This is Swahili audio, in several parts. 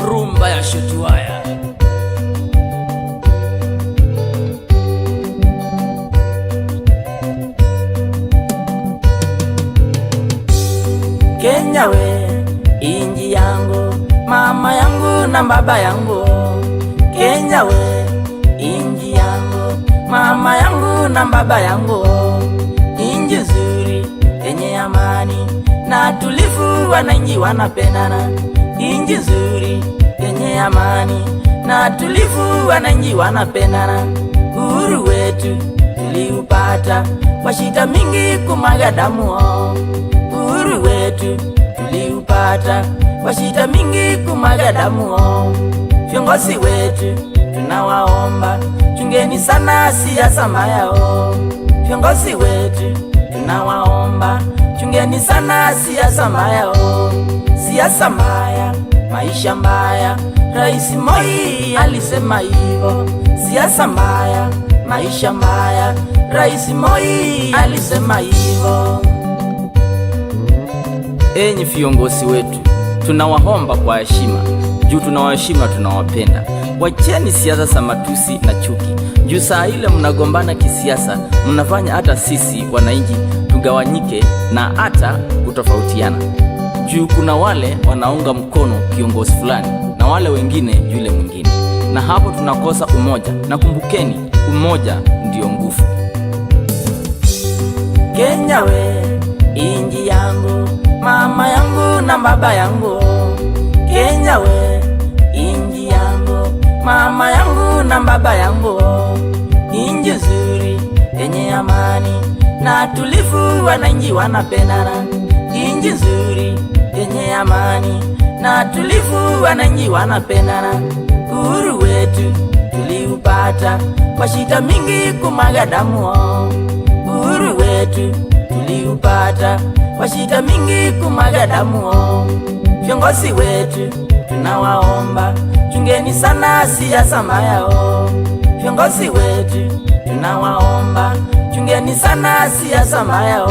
Rumba ya Shotuaya. Kenya we, inji yangu, mama yangu na baba yangu. Kenya we, inji yangu, mama yangu na baba yangu. Inji nzuri yenye amani na tulivu, wananchi wanapendana. Inji nzuri yenye amani na tulivu, wananchi wanapendana. Uhuru wetu tuliupata kwa shida mingi, kumwaga damu. Uhuru wetu tuliupata kwa shida mingi, kumwaga damu. Viongozi wetu tunawaomba, chungeni sana siasa mbaya. Viongozi wetu tunawaomba, chungeni sana siasa mbaya. Siasa mbaya, maisha mbaya, Rais Moi alisema hivyo. Siasa mbaya, maisha mbaya, Rais Moi alisema hivyo. Enyi viongozi wetu, tunawaomba kwa heshima, juu tunawaheshima, tunawapenda. Wacheni siasa za matusi na chuki, juu saa ile mnagombana kisiasa, mnafanya hata sisi wananchi tugawanyike na hata kutofautiana. Juu kuna wale wanaunga mkono kiongozi fulani na wale wengine yule mwingine, na hapo tunakosa umoja. Na kumbukeni, umoja ndio nguvu. Kenya we, inji yangu, mama yangu na baba yangu. Kenya we, inji yangu, mama yangu na baba yangu. Inji nzuri yenye amani na tulivu, wananchi wanapendana. Inji nzuri yenye amani na tulivu, wananchi wanapendana. Uhuru wetu tuliupata kwa shida mingi, kumwaga damu. Uhuru wetu tuliupata kwa shida mingi, kumwaga damu. Viongozi wetu tunawaomba, chungeni sana siasa mbaya. Viongozi wetu tunawaomba, chungeni sana siasa mbaya.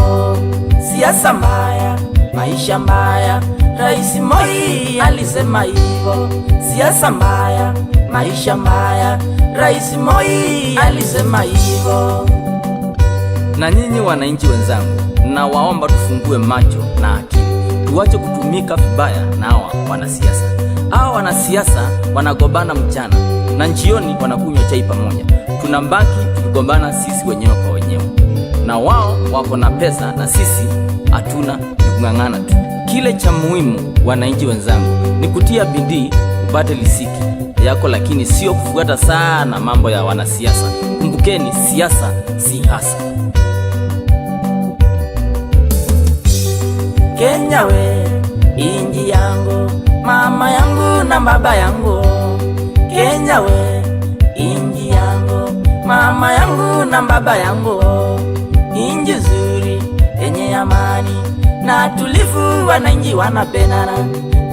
Siasa mbaya, maisha mbaya, Rais Moi alisema hivyo. Siasa mbaya, maisha mbaya, Rais Moi alisema hivyo. Na nyinyi wananchi wenzangu, nawaomba tufungue macho na akili, tuache kutumika vibaya na hawa wanasiasa. Hawa wanasiasa wanagombana mchana na jioni wanakunywa chai pamoja. Tunabaki tukigombana sisi wenyewe kwa wenyewe, na wao wako na pesa na sisi hatuna, ni kung'ang'ana tu. Kile cha muhimu wananchi wenzangu ni kutia bidii upate riziki yako, lakini sio kufuata sana mambo ya wanasiasa. Kumbukeni, siasa si hasa. Kenya we, inji yangu, mama yangu na baba yangu. Kenya we, inji yangu, mama yangu na baba yangu. Inji nzuri yenye amani na tulivu, wananchi wanapendana.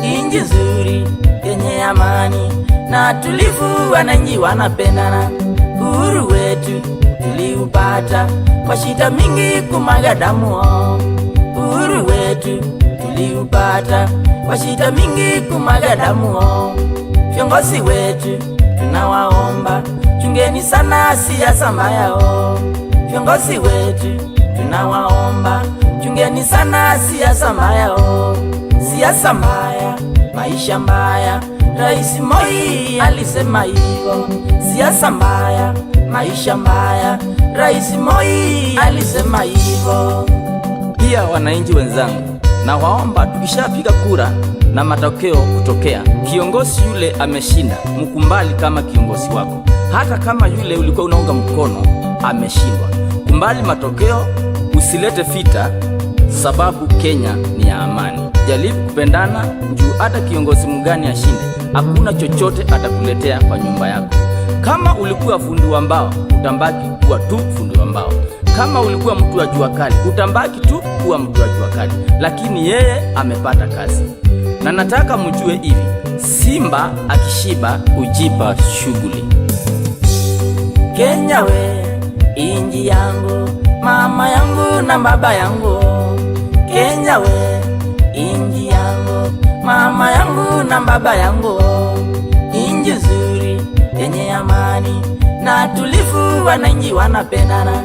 Inji nzuri yenye amani na tulivu, wananchi wanapendana. Uhuru wetu tuliupata kwa shida mingi, kumwaga damu. Uhuru wetu tuliupata kwa shida mingi, kumwaga damu. Viongozi wetu tunawaomba, chungeni sana siasa mbaya. Viongozi wetu tunawaomba, chungeni sana siasa mbaya. Siasa mbaya, maisha mbaya, Rais Moi alisema hivyo. Siasa mbaya, maisha mbaya, Rais Moi alisema hivyo. Pia wananchi wenzangu, na waomba tukishapiga kura na matokeo kutokea, kiongozi yule ameshinda, mkumbali kama kiongozi wako. Hata kama yule ulikuwa unaunga mkono ameshindwa, kumbali matokeo, usilete vita, sababu Kenya ni ya amani. Jaribu kupendana, juu hata kiongozi mgani ashinde, hakuna chochote atakuletea kwa nyumba yako. Kama ulikuwa fundi wa mbao, utambaki kuwa tu fundi wa mbao. Kama ulikuwa mtu wa jua kali, utambaki tu kuwa mtu wa jua kali. Lakini yeye amepata kazi. Na nataka mjue hivi, simba akishiba hujipa shughuli. Kenya we, inji yangu, mama yangu na baba yangu. Kenya we, inji yangu, mama yangu na baba yangu. Inji nzuri yenye amani na tulivu, wananchi wanapendana.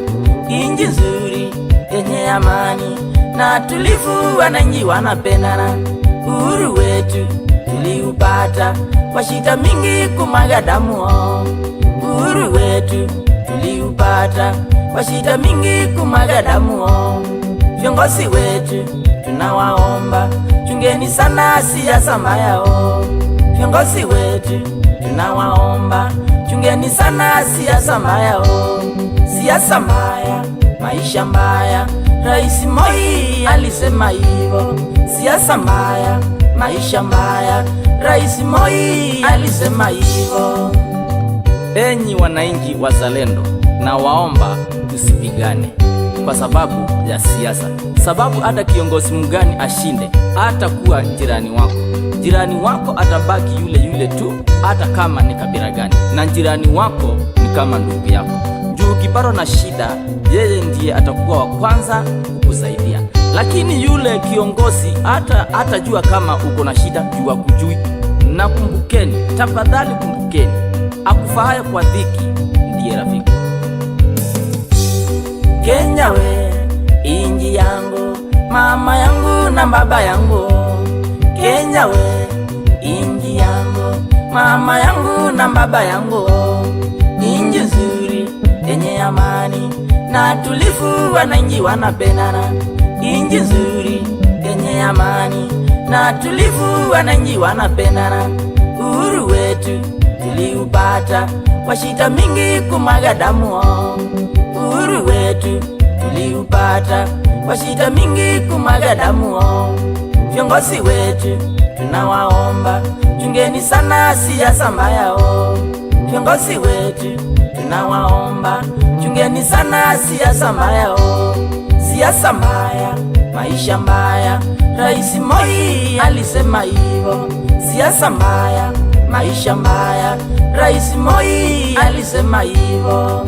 Inji nzuri yenye amani na tulivu, wananchi wanapendana. Uhuru wetu tuliupata kwa shida mingi, kumwaga damu. Uhuru wetu tuliupata kwa shida mingi, kumwaga damu. Viongozi wetu tunawaomba, chungeni sana siasa mbaya. Viongozi wetu tunawaomba, chungeni sana siasa mbaya. Siasa mbaya, maisha mbaya, Rais Moi alisema hivyo. Siasa mbaya, maisha mbaya, Rais Moi alisema hivyo. Enyi wananchi wazalendo, na waomba tusipigane kwa sababu ya siasa. Sababu hata kiongozi mgani ashinde, hata kuwa jirani wako, jirani wako atabaki yule yule tu, hata kama ni kabila gani, na jirani wako ni kama ndugu yako. Juu ukipatwa na shida, yeye ndiye atakuwa wa kwanza kukusaidia. Lakini yule kiongozi hata jua kama uko na shida, jua kujui. Na kumbukeni, tafadhali kumbukeni, akufahaye kwa dhiki ndiye rafiki. Kenya we, inji yangu, mama yangu na baba yangu. Kenya we, inji yangu, mama yangu na baba yangu. Inji nzuri yenye amani na tulivu, wananchi wanapendana. Inji nzuri yenye amani na tulivu, wananchi wanapendana. Uhuru wetu tuliupata kwa shida mingi, kumwaga damu. Uhuru wetu tuliupata kwa shida mingi, kumwaga damu. Viongozi wetu tunawaomba, chungeni sana siasa mbaya. Viongozi wetu tunawaomba, chungeni sana siasa mbaya. Siasa mbaya, maisha mbaya, Rais Moi alisema hivyo. Siasa mbaya, maisha mbaya, Rais Moi alisema hivyo.